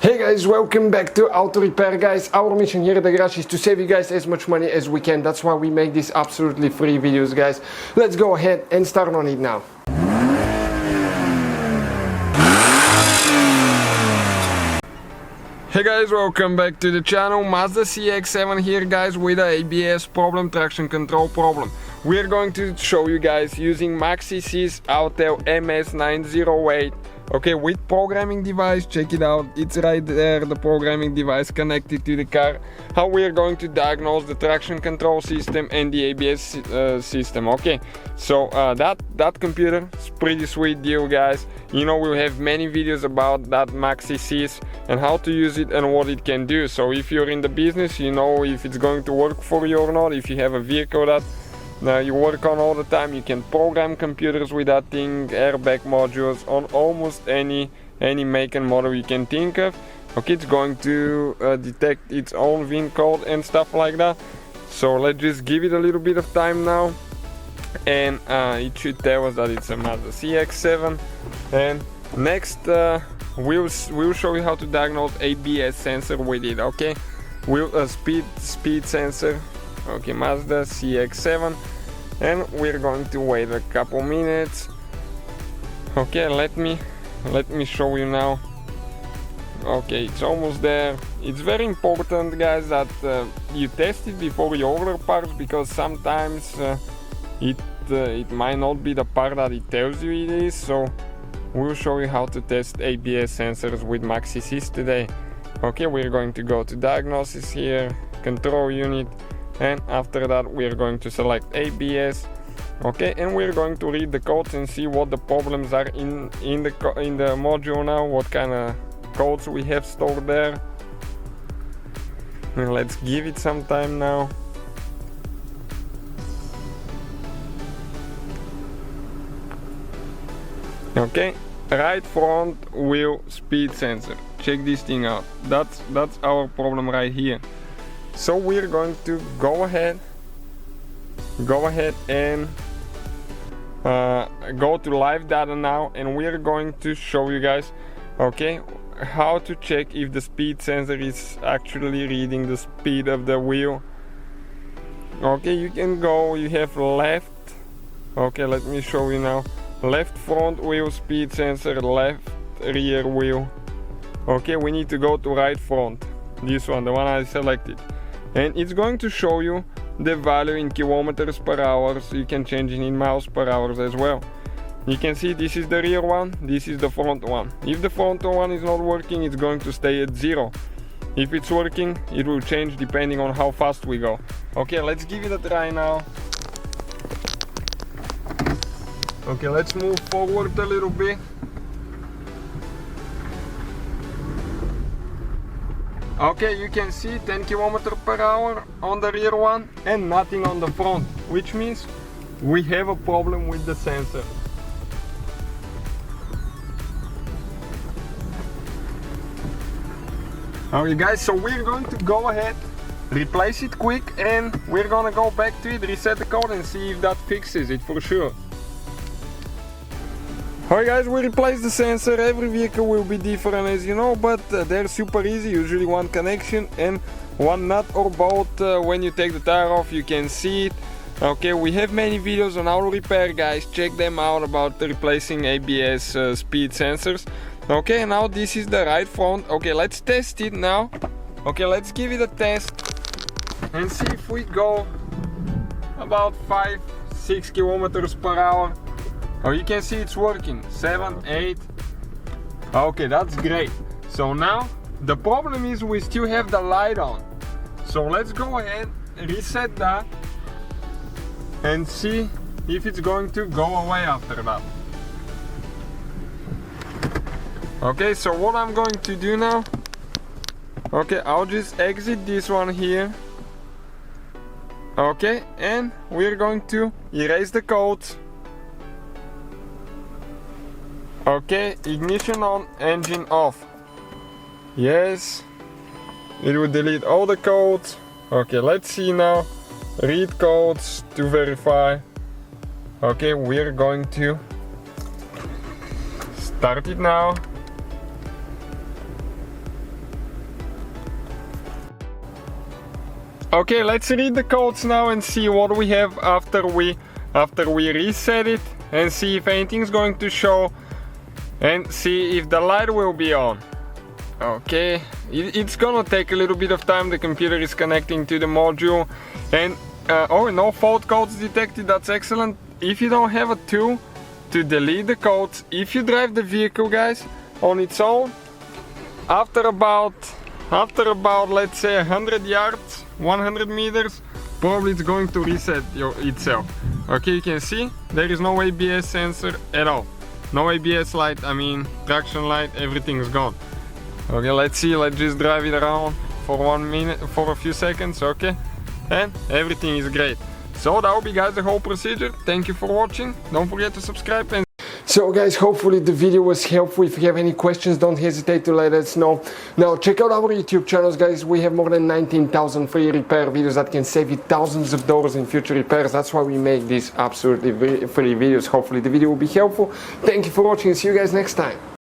Hey guys, welcome back to Auto Repair guys. Our mission here at the garage is to save you guys as much money as we can. That's why we make these absolutely free videos guys. Let's go ahead and start on it now. Hey guys, welcome back to the channel. Mazda CX-7 here guys with a ABS problem, traction control problem. We're going to show you guys using MAZDA's Autel MS908. Okay, with programming device, check it out, it's right there, the programming device connected to the car. How we are going to diagnose the traction control system and the ABS system. Okay, so that computer is pretty sweet deal guys. You know, we'll have many videos about that MAZDA and how to use it and what it can do. So if you're in the business, you know if it's going to work for you or not. If you have a vehicle that you work on all the time, you can program computers with that thing, airbag modules on almost any make and model you can think of. Okay, it's going to detect its own VIN code and stuff like that. So let's just give it a little bit of time now, and it should tell us that it's a Mazda CX-7. And next we'll show you how to diagnose ABS sensor with it. Okay, speed sensor. Okay, Mazda CX-7, and we're going to wait a couple minutes. Okay, let me show you now. Okay, it's almost there. It's very important guys that you test it before you order parts, because sometimes it might not be the part that it tells you it is. So we'll show you how to test ABS sensors with MAZDA today. Okay, we're going to go to diagnosis here, control unit, and after that we're going to select ABS. Okay, and we're going to read the codes and see what the problems are in the module now, what kind of codes we have stored there. And let's give it some time now. Okay, right front wheel speed sensor, check this thing out. That's our problem right here. So we're going to go ahead and go to live data now, and we're going to show you guys, okay, how to check if the speed sensor is actually reading the speed of the wheel. Okay, you can go, you have left. Okay, let me show you now. Left front wheel speed sensor, left rear wheel. Okay, we need to go to right front, this one, the one I selected. And it's going to show you the value in kilometers per hour, so you can change it in miles per hour as well. You can see this is the rear one, this is the front one. If the front one is not working, it's going to stay at 0. If it's working, it will change depending on how fast we go. Okay, let's give it a try now. Okay, let's move forward a little bit. Okay, you can see 10 km per hour on the rear one and nothing on the front, which means we have a problem with the sensor. Okay guys, so we're going to go ahead, replace it quick, and we're gonna go back to it, reset the code, and see if that fixes it for sure. Alright guys, we replaced the sensor. Every vehicle will be different as you know, but they're super easy, usually one connection and one nut or both. When you take the tire off you can see it. Okay, we have many videos on Auto Repair guys, check them out about replacing ABS speed sensors. Okay, now this is the right front. Okay, let's test it now. Okay, let's give it a test and see if we go about 5-6 kilometers per hour. Oh, you can see it's working, 7, 8. Okay, that's great. So now the problem is we still have the light on. So let's go ahead, reset that, and see if it's going to go away after that. Okay, so what I'm going to do now, okay, I'll just exit this one here. Okay, and we're going to erase the codes. Okay, ignition on, engine off. Yes, it will delete all the codes. Okay, let's see now. Read codes to verify. Okay, we're going to start it now. Okay, let's read the codes now and see what we have after we reset it, and see if anything's going to show, and see if the light will be on. Okay, it's gonna take a little bit of time. The computer is connecting to the module, and oh, no fault codes detected. That's excellent. If you don't have a tool to delete the codes, if you drive the vehicle, guys, on its own, after about let's say 100 yards, 100 meters, probably it's going to reset itself. Okay, you can see there is no ABS sensor at all. No ABS light, I mean traction light, everything is gone. Okay, let's see, let's just drive it around for 1 minute, for a few seconds, okay? And everything is great. So that will be, guys, the whole procedure. Thank you for watching. Don't forget to subscribe. And so guys, hopefully the video was helpful. If you have any questions, don't hesitate to let us know. Now check out our YouTube channels, guys. We have more than 19,000 free repair videos that can save you thousands of dollars in future repairs. That's why we make these absolutely free videos. Hopefully the video will be helpful. Thank you for watching and see you guys next time.